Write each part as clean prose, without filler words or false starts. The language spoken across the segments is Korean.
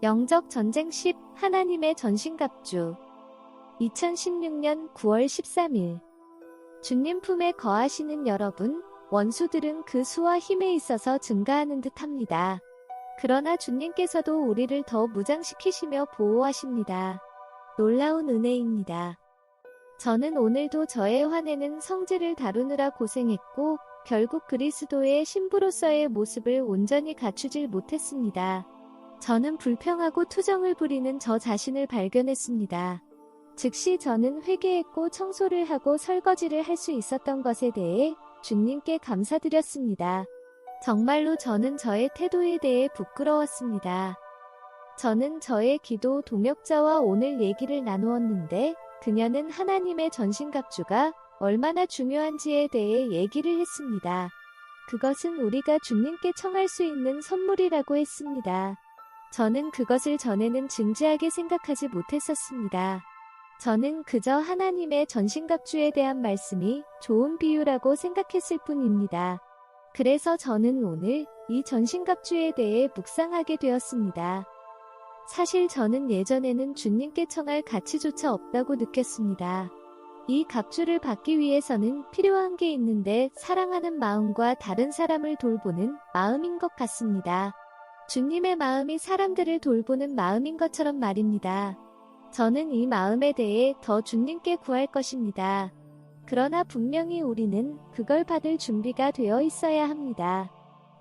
영적 전쟁 10 하나님의 전신갑주 2016년 9월 13일 주님 품에 거하시는 여러분, 원수들은 그 수와 힘에 있어서 증가하는 듯합니다. 그러나 주님께서도 우리를 더 무장시키시며 보호하십니다. 놀라운 은혜입니다. 저는 오늘도 저의 화내는 성질을 다루느라 고생했고 결국 그리스도의 신부로서의 모습을 온전히 갖추질 못했습니다. 저는 불평하고 투정을 부리는 저 자신을 발견했습니다. 즉시 저는 회개했고 청소를 하고 설거지를 할 수 있었던 것에 대해 주님께 감사드렸습니다. 정말로 저는 저의 태도에 대해 부끄러웠습니다. 저는 저의 기도 동역자와 오늘 얘기를 나누었는데 그녀는 하나님의 전신갑주가 얼마나 중요한지에 대해 얘기를 했습니다. 그것은 우리가 주님께 청할 수 있는 선물이라고 했습니다. 저는 그것을 전에는 진지하게 생각하지 못했었습니다. 저는 그저 하나님의 전신갑주에 대한 말씀이 좋은 비유라고 생각했을 뿐입니다. 그래서 저는 오늘 이 전신갑주에 대해 묵상하게 되었습니다. 사실 저는 예전에는 주님께 청할 가치조차 없다고 느꼈습니다. 이 갑주를 받기 위해서는 필요한 게 있는데 사랑하는 마음과 다른 사람을 돌보는 마음인 것 같습니다. 주님의 마음이 사람들을 돌보는 마음인 것처럼 말입니다. 저는 이 마음에 대해 더 주님께 구할 것입니다. 그러나 분명히 우리는 그걸 받을 준비가 되어 있어야 합니다.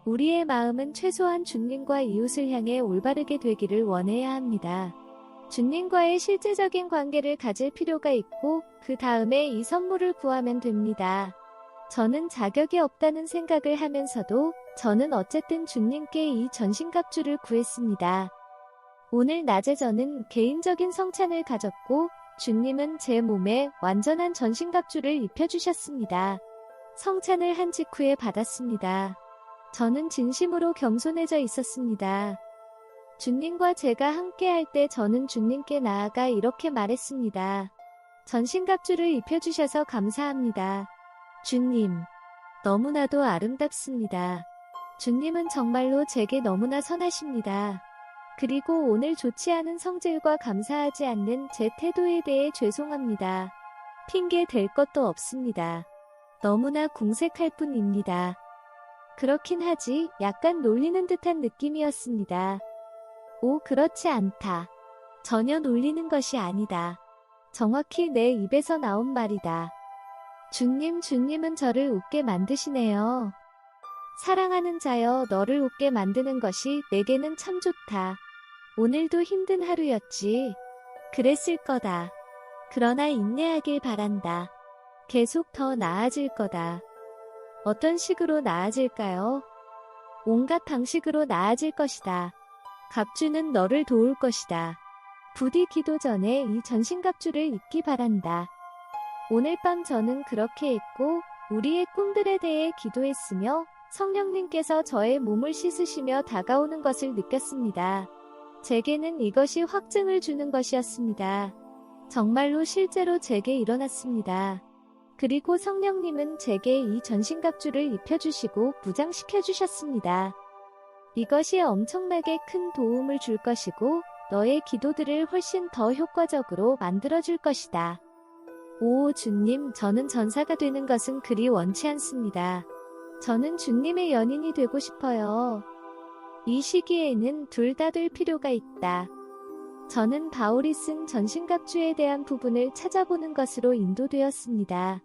우리의 마음은 최소한 주님과 이웃을 향해 올바르게 되기를 원해야 합니다. 주님과의 실제적인 관계를 가질 필요가 있고 그 다음에 이 선물을 구하면 됩니다. 저는 자격이 없다는 생각을 하면서도 저는 어쨌든 주님께 이 전신갑주를 구했습니다. 오늘 낮에 저는 개인적인 성찬을 가졌고 주님은 제 몸에 완전한 전신갑주를 입혀주셨습니다. 성찬을 한 직후에 받았습니다. 저는 진심으로 겸손해져 있었습니다. 주님과 제가 함께할 때 저는 주님께 나아가 이렇게 말했습니다. 전신갑주를 입혀주셔서 감사합니다. 주님, 너무나도 아름답습니다. 주님은 정말로 제게 너무나 선하십니다. 그리고 오늘 좋지 않은 성질과 감사하지 않는 제 태도에 대해 죄송합니다. 핑계 댈 것도 없습니다. 너무나 궁색할 뿐입니다. 그렇긴 하지 약간 놀리는 듯한 느낌이었습니다. 오, 그렇지 않다. 전혀 놀리는 것이 아니다. 정확히 내 입에서 나온 말이다. 주님은 저를 웃게 만드시네요. 사랑하는 자여, 너를 웃게 만드는 것이 내게는 참 좋다. 오늘도 힘든 하루였지. 그랬을 거다. 그러나 인내하길 바란다. 계속 더 나아질 거다. 어떤 식으로 나아질까요? 온갖 방식으로 나아질 것이다. 갑주는 너를 도울 것이다. 부디 기도 전에 이 전신갑주를 입기 바란다. 오늘 밤 저는 그렇게 했고 우리의 꿈들에 대해 기도했으며 성령님께서 저의 몸을 씻으시며 다가오는 것을 느꼈습니다. 제게는 이것이 확증을 주는 것이었습니다. 정말로 실제로 제게 일어났습니다. 그리고 성령님은 제게 이 전신갑주를 입혀주시고 무장시켜주셨습니다. 이것이 엄청나게 큰 도움을 줄 것이고 너의 기도들을 훨씬 더 효과적으로 만들어줄 것이다. 오 주님, 저는 전사가 되는 것은 그리 원치 않습니다. 저는 주님의 연인이 되고 싶어요. 이 시기에는 둘 다 될 필요가 있다. 저는 바울이 쓴 전신갑주에 대한 부분을 찾아보는 것으로 인도되었습니다.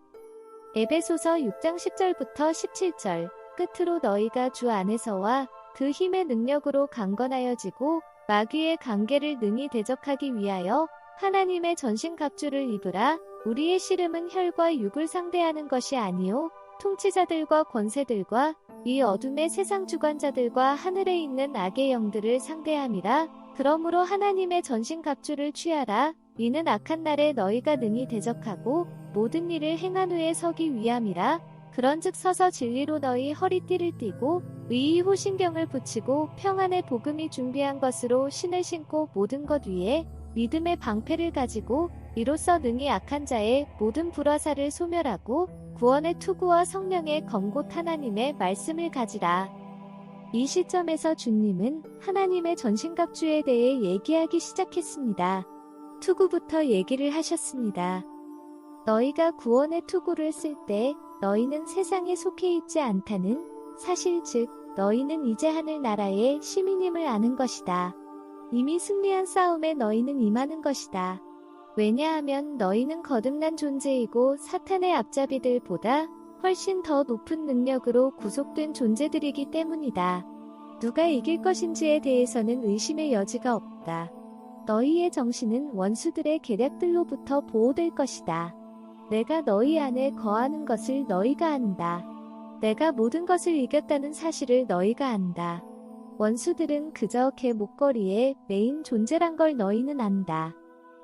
에베소서 6장 10절부터 17절 끝으로 너희가 주 안에서와 그 힘의 능력으로 강건하여지고 마귀의 관계를 능히 대적하기 위하여 하나님의 전신갑주를 입으라. 우리의 씨름은 혈과 육을 상대하는 것이 아니요 통치자들과 권세들과 이 어둠의 세상 주관자들과 하늘에 있는 악의 영들을 상대함이라. 그러므로 하나님의 전신갑주를 취하라. 이는 악한 날에 너희가 능히 대적하고 모든 일을 행한 후에 서기 위함이라. 그런즉 서서 진리로 너희 허리띠를 띠고 의의 호신경을 붙이고 평안의 복음이 준비한 것으로 신을 신고 모든 것 위에 믿음의 방패를 가지고 이로써 능히 악한 자의 모든 불화살을 소멸하고 구원의 투구와 성령의 검곧 하나님의 말씀을 가지라. 이 시점에서 주님은 하나님의 전신갑주에 대해 얘기하기 시작했습니다. 투구부터 얘기를 하셨습니다. 너희가 구원의 투구를 쓸 때 너희는 세상에 속해 있지 않다는 사실, 즉 너희는 이제 하늘나라의 시민임을 아는 것이다. 이미 승리한 싸움에 너희는 임하는 것이다. 왜냐하면 너희는 거듭난 존재이고 사탄의 앞잡이들보다 훨씬 더 높은 능력으로 구속된 존재들이기 때문이다. 누가 이길 것인지에 대해서는 의심의 여지가 없다. 너희의 정신은 원수들의 계략들로부터 보호될 것이다. 내가 너희 안에 거하는 것을 너희가 안다. 내가 모든 것을 이겼다는 사실을 너희가 안다. 원수들은 그저 개 목걸이에 매인 존재란 걸 너희는 안다.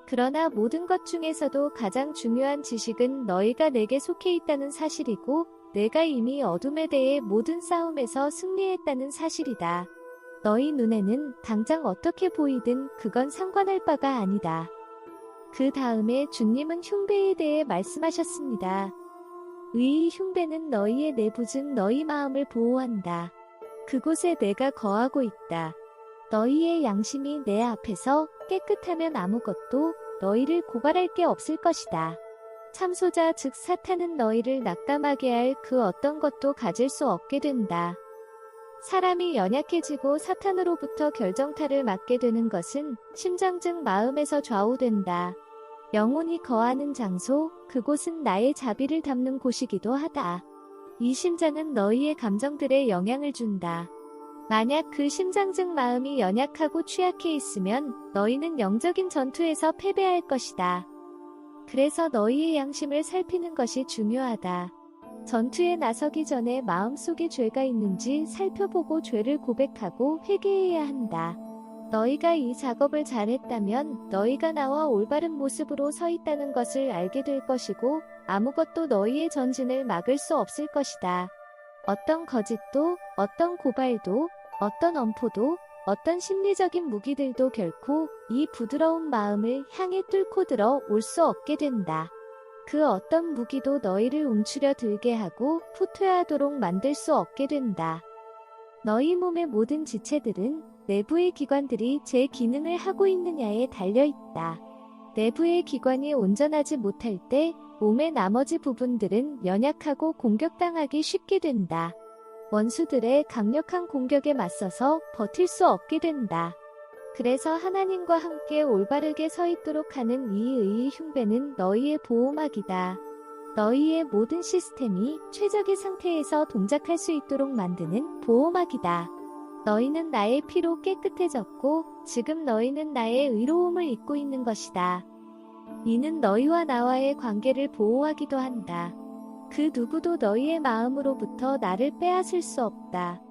그러나 모든 것 중에서도 가장 중요한 지식은 너희가 내게 속해 있다는 사실이고 내가 이미 어둠에 대해 모든 싸움에서 승리했다는 사실이다. 너희 눈에는 당장 어떻게 보이든 그건 상관할 바가 아니다. 그 다음에 주님은 흉배에 대해 말씀하셨습니다. 의의 흉배는 너희의 내부 즉 너희 마음을 보호한다. 그곳에 내가 거하고 있다. 너희의 양심이 내 앞에서 깨끗하면 아무것도 너희를 고발할 게 없을 것이다. 참소자 즉 사탄은 너희를 낙담하게 할 그 어떤 것도 가질 수 없게 된다. 사람이 연약해지고 사탄으로부터 결정타를 맞게 되는 것은 심장 즉 마음에서 좌우된다. 영혼이 거하는 장소, 그곳은 나의 자비를 담는 곳이기도 하다. 이 심장은 너희의 감정들에 영향을 준다. 만약 그 심장 즉 마음이 연약하고 취약해 있으면 너희는 영적인 전투에서 패배할 것이다. 그래서 너희의 양심을 살피는 것이 중요하다. 전투에 나서기 전에 마음속에 죄가 있는지 살펴보고 죄를 고백하고 회개해야 한다. 너희가 이 작업을 잘했다면 너희가 나와 올바른 모습으로 서 있다는 것을 알게 될 것이고 아무것도 너희의 전진을 막을 수 없을 것이다. 어떤 거짓도, 어떤 고발도, 어떤 엄포도, 어떤 심리적인 무기들도 결코 이 부드러운 마음을 향해 뚫고 들어 올 수 없게 된다. 그 어떤 무기도 너희를 움츠려 들게 하고 후퇴하도록 만들 수 없게 된다. 너희 몸의 모든 지체들은 내부의 기관들이 제 기능을 하고 있느냐에 달려있다. 내부의 기관이 온전하지 못할 때 몸의 나머지 부분들은 연약하고 공격당하기 쉽게 된다. 원수들의 강력한 공격에 맞서서 버틸 수 없게 된다. 그래서 하나님과 함께 올바르게 서 있도록 하는 이 의의 흉배는 너희의 보호막이다. 너희의 모든 시스템이 최적의 상태에서 동작할 수 있도록 만드는 보호막이다. 너희는 나의 피로 깨끗해졌고 지금 너희는 나의 의로움을 입고 있는 것이다. 이는 너희와 나와의 관계를 보호하기도 한다. 그 누구도 너희의 마음으로부터 나를 빼앗을 수 없다.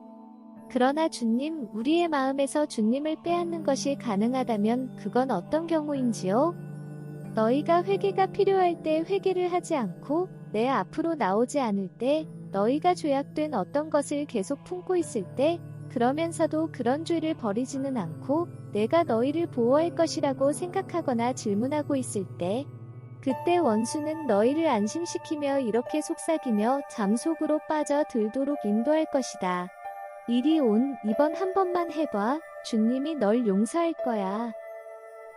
그러나 주님, 우리의 마음에서 주님을 빼앗는 것이 가능하다면 그건 어떤 경우인지요? 너희가 회개가 필요할 때 회개를 하지 않고 내 앞으로 나오지 않을 때 너희가 죄악된 어떤 것을 계속 품고 있을 때 그러면서도 그런 죄를 버리지는 않고 내가 너희를 보호할 것이라고 생각하거나 질문하고 있을 때 그때 원수는 너희를 안심시키며 이렇게 속삭이며 잠속으로 빠져 들도록 인도할 것이다. 이리 온, 이번 한 번만 해봐. 주님이 널 용서할 거야.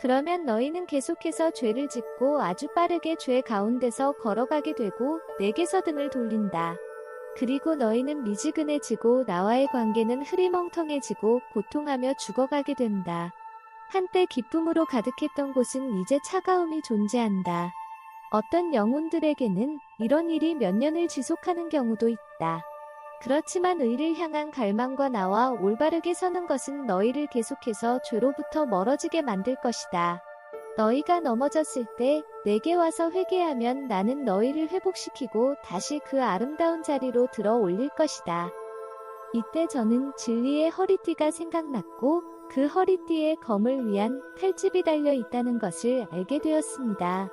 그러면 너희는 계속해서 죄를 짓고 아주 빠르게 죄 가운데서 걸어가게 되고 내게서 등을 돌린다. 그리고 너희는 미지근해지고 나와의 관계는 흐리멍텅해지고 고통하며 죽어가게 된다. 한때 기쁨으로 가득했던 곳은 이제 차가움이 존재한다. 어떤 영혼들에게는 이런 일이 몇 년을 지속하는 경우도 있다. 그렇지만 의를 향한 갈망과 나와 올바르게 서는 것은 너희를 계속해서 죄로부터 멀어지게 만들 것이다. 너희가 넘어졌을 때 내게 와서 회개하면 나는 너희를 회복시키고 다시 그 아름다운 자리로 들어 올릴 것이다. 이때 저는 진리의 허리띠가 생각났고 그 허리띠에 검을 위한 칼집이 달려 있다는 것을 알게 되었습니다.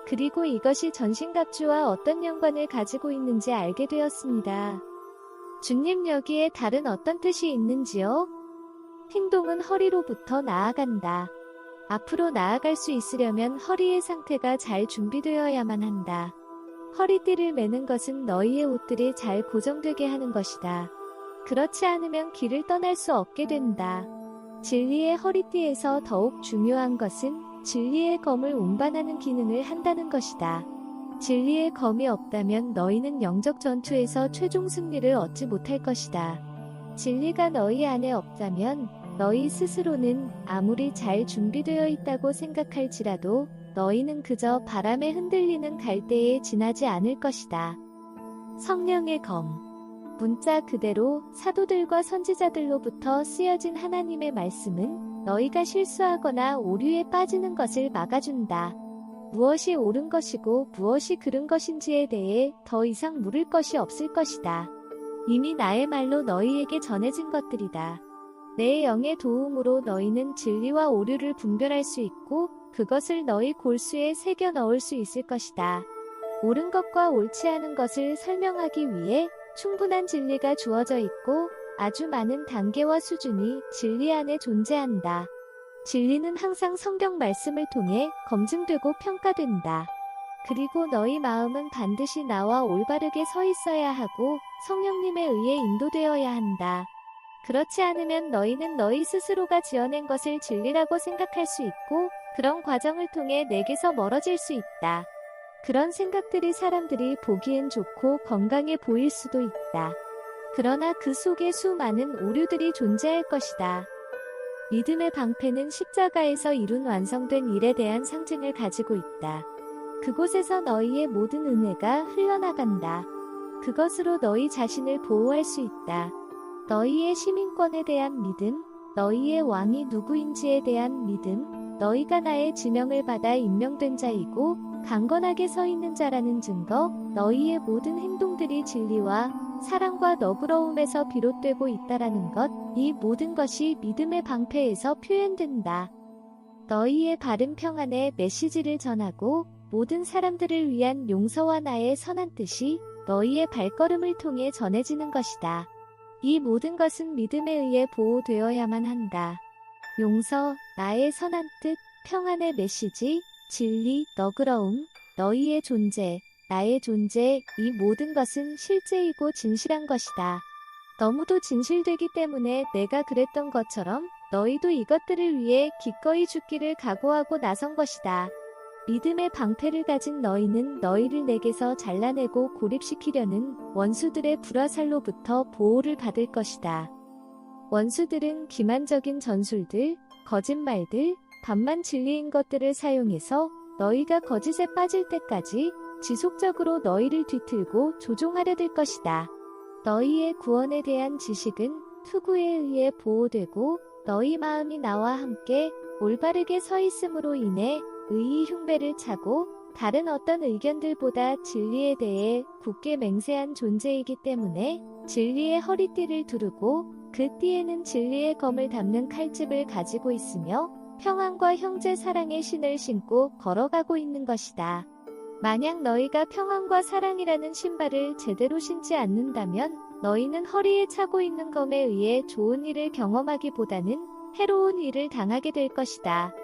그리고 이것이 전신갑주와 어떤 연관을 가지고 있는지 알게 되었습니다. 주님, 여기에 다른 어떤 뜻이 있는지요? 행동은 허리로부터 나아간다. 앞으로 나아갈 수 있으려면 허리의 상태가 잘 준비되어야만 한다. 허리띠를 매는 것은 너희의 옷들이 잘 고정되게 하는 것이다. 그렇지 않으면 길을 떠날 수 없게 된다. 진리의 허리띠에서 더욱 중요한 것은 진리의 검을 운반하는 기능을 한다는 것이다. 진리의 검이 없다면 너희는 영적 전투에서 최종 승리를 얻지 못할 것이다. 진리가 너희 안에 없다면 너희 스스로는 아무리 잘 준비되어 있다고 생각할지라도 너희는 그저 바람에 흔들리는 갈대에 지나지 않을 것이다. 성령의 검. 문자 그대로 사도들과 선지자들로부터 쓰여진 하나님의 말씀은 너희가 실수하거나 오류에 빠지는 것을 막아준다. 무엇이 옳은 것이고 무엇이 그른 것인지에 대해 더 이상 물을 것이 없을 것이다. 이미 나의 말로 너희에게 전해진 것들이다. 내 영의 도움으로 너희는 진리와 오류를 분별할 수 있고 그것을 너희 골수에 새겨 넣을 수 있을 것이다. 옳은 것과 옳지 않은 것을 설명하기 위해 충분한 진리가 주어져 있고 아주 많은 단계와 수준이 진리 안에 존재한다. 진리는 항상 성경 말씀을 통해 검증되고 평가된다. 그리고 너희 마음은 반드시 나와 올바르게 서 있어야 하고 성령님에 의해 인도되어야 한다. 그렇지 않으면 너희는 너희 스스로가 지어낸 것을 진리라고 생각할 수 있고 그런 과정을 통해 내게서 멀어질 수 있다. 그런 생각들이 사람들이 보기엔 좋고 건강해 보일 수도 있다. 그러나 그 속에 수많은 오류들이 존재할 것이다. 믿음의 방패는 십자가에서 이룬 완성된 일에 대한 상징을 가지고 있다. 그곳에서 너희의 모든 은혜가 흘러나간다. 그것으로 너희 자신을 보호할 수 있다. 너희의 시민권에 대한 믿음, 너희의 왕이 누구인지에 대한 믿음, 너희가 나의 지명을 받아 임명된 자이고 강건하게 서 있는 자라는 증거, 너희의 모든 행동들이 진리와 사랑과 너그러움에서 비롯되고 있다라는 것, 이 모든 것이 믿음의 방패에서 표현된다. 너희의 바른 평안의 메시지를 전하고 모든 사람들을 위한 용서와 나의 선한 뜻이 너희의 발걸음을 통해 전해지는 것이다. 이 모든 것은 믿음에 의해 보호되어야만 한다. 용서, 나의 선한 뜻, 평안의 메시지, 진리, 너그러움, 너희의 존재, 나의 존재, 이 모든 것은 실제이고 진실한 것이다. 너무도 진실되기 때문에 내가 그랬던 것처럼 너희도 이것들을 위해 기꺼이 죽기를 각오하고 나선 것이다. 믿음의 방패를 가진 너희는 너희를 내게서 잘라내고 고립시키려는 원수들의 불화살로부터 보호를 받을 것이다. 원수들은 기만적인 전술들, 거짓말들, 반만 진리인 것들을 사용해서 너희가 거짓에 빠질 때까지 지속적으로 너희를 뒤틀고 조종하려 들 것이다. 너희의 구원에 대한 지식은 투구에 의해 보호되고 너희 마음이 나와 함께 올바르게 서 있음으로 인해 의의 흉배를 차고 다른 어떤 의견들보다 진리에 대해 굳게 맹세한 존재이기 때문에 진리의 허리띠를 두르고 그 띠에는 진리의 검을 담는 칼집을 가지고 있으며 평안과 형제 사랑의 신을 신고 걸어가고 있는 것이다. 만약 너희가 평안과 사랑이라는 신발을 제대로 신지 않는다면 너희는 허리에 차고 있는 검에 의해 좋은 일을 경험하기보다는 해로운 일을 당하게 될 것이다.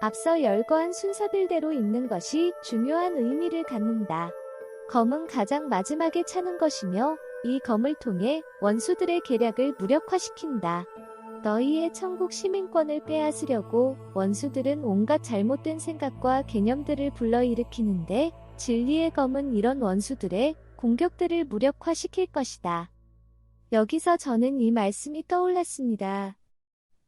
앞서 열거한 순서들대로 입는 것이 중요한 의미를 갖는다. 검은 가장 마지막에 차는 것이며 이 검을 통해 원수들의 계략을 무력화시킨다. 너희의 천국 시민권을 빼앗으려고 원수들은 온갖 잘못된 생각과 개념들을 불러일으키는데 진리의 검은 이런 원수들의 공격들을 무력화시킬 것이다. 여기서 저는 이 말씀이 떠올랐습니다.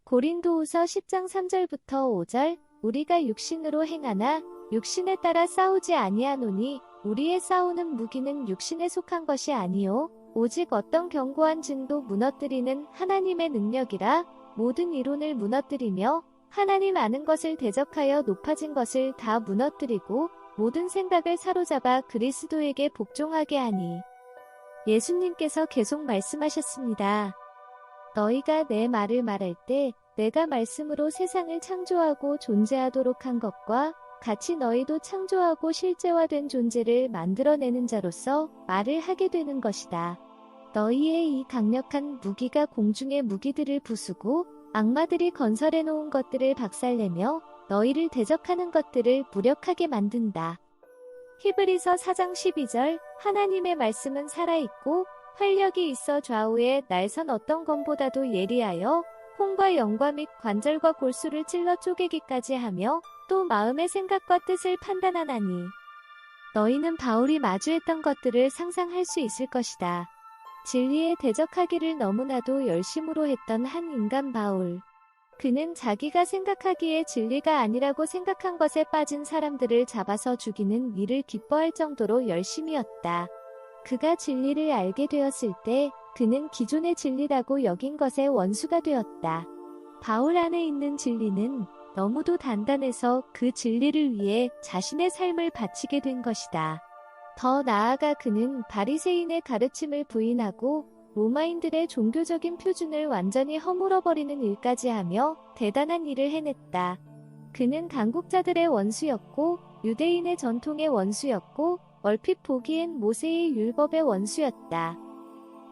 고린도후서 10장 3절부터 5절 우리가 육신으로 행하나 육신에 따라 싸우지 아니하노니 우리의 싸우는 무기는 육신에 속한 것이 아니요 오직 어떤 견고한 증도 무너뜨리는 하나님의 능력이라 모든 이론을 무너뜨리며 하나님 아는 것을 대적하여 높아진 것을 다 무너뜨리고 모든 생각을 사로잡아 그리스도에게 복종하게 하니. 예수님께서 계속 말씀하셨습니다. 너희가 내 말을 말할 때 내가 말씀으로 세상을 창조하고 존재하도록 한 것과 같이 너희도 창조하고 실제화된 존재를 만들어내는 자로서 말을 하게 되는 것이다. 너희의 이 강력한 무기가 공중의 무기들을 부수고 악마들이 건설해 놓은 것들을 박살내며 너희를 대적하는 것들을 무력하게 만든다. 히브리서 4장 12절 하나님의 말씀은 살아있고 활력이 있어 좌우에 날선 어떤 검보다도 예리하여 홍과 영과 및 관절과 골수를 찔러 쪼개기까지 하며 또 마음의 생각과 뜻을 판단하나니 너희는 바울이 마주했던 것들을 상상할 수 있을 것이다. 진리에 대적하기를 너무나도 열심으로 했던 한 인간 바울. 그는 자기가 생각하기에 진리가 아니라고 생각한 것에 빠진 사람들을 잡아서 죽이는 일을 기뻐할 정도로 열심이었다. 그가 진리를 알게 되었을 때 그는 기존의 진리라고 여긴 것의 원수가 되었다. 바울 안에 있는 진리는 너무도 단단해서 그 진리를 위해 자신의 삶을 바치게 된 것이다. 더 나아가 그는 바리새인의 가르침을 부인하고 로마인들의 종교적인 표준을 완전히 허물어버리는 일까지 하며 대단한 일을 해냈다. 그는 강국자들의 원수였고 유대인의 전통의 원수였고 얼핏 보기엔 모세의 율법의 원수였다.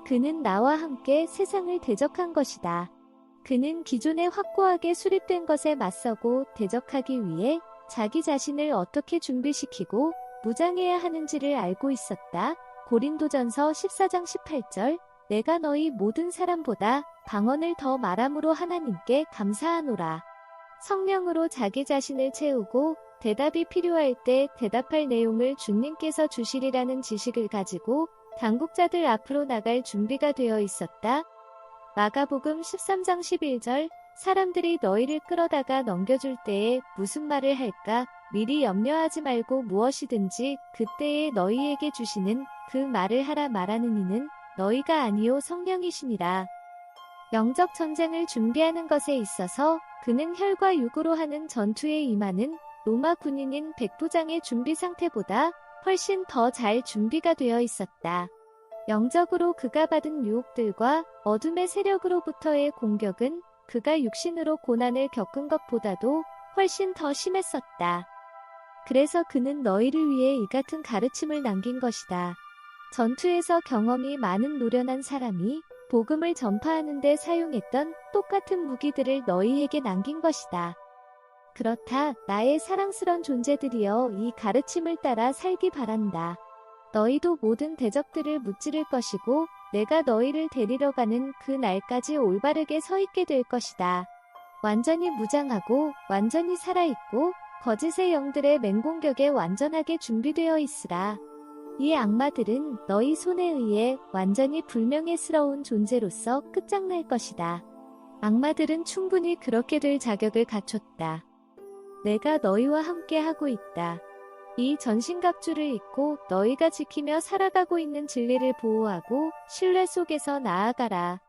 그는 나와 함께 세상을 대적한 것이다. 그는 기존에 확고하게 수립된 것에 맞서고 대적하기 위해 자기 자신을 어떻게 준비시키고 무장해야 하는지를 알고 있었다. 고린도전서 14장 18절 내가 너희 모든 사람보다 방언을 더 말함으로 하나님께 감사하노라. 성령으로 자기 자신을 채우고 대답이 필요할 때 대답할 내용을 주님께서 주시리라는 지식을 가지고 당국자들 앞으로 나갈 준비가 되어 있었다. 마가복음 13장 11절 사람들이 너희를 끌어다가 넘겨줄 때에 무슨 말을 할까 미리 염려하지 말고 무엇이든지 그때에 너희에게 주시는 그 말을 하라 말하는 이는 너희가 아니요 성령이시니라. 영적 전쟁을 준비하는 것에 있어서 그는 혈과 육으로 하는 전투에 임하는 로마 군인인 백부장의 준비 상태보다 훨씬 더 잘 준비가 되어 있었다. 영적으로 그가 받은 유혹들과 어둠의 세력으로부터의 공격은 그가 육신으로 고난을 겪은 것보다도 훨씬 더 심했었다. 그래서 그는 너희를 위해 이 같은 가르침을 남긴 것이다. 전투에서 경험이 많은 노련한 사람이 복음을 전파하는 데 사용했던 똑같은 무기들을 너희에게 남긴 것이다. 그렇다, 나의 사랑스런 존재들이여 이 가르침을 따라 살기 바란다. 너희도 모든 대적들을 무찌를 것이고 내가 너희를 데리러 가는 그 날까지 올바르게 서 있게 될 것이다. 완전히 무장하고 완전히 살아있고 거짓의 영들의 맹공격에 완전하게 준비되어 있으라. 이 악마들은 너희 손에 의해 완전히 불명예스러운 존재로서 끝장날 것이다. 악마들은 충분히 그렇게 될 자격을 갖췄다. 내가 너희와 함께 하고 있다. 이 전신갑주를 입고 너희가 지키며 살아가고 있는 진리를 보호하고 신뢰 속에서 나아가라.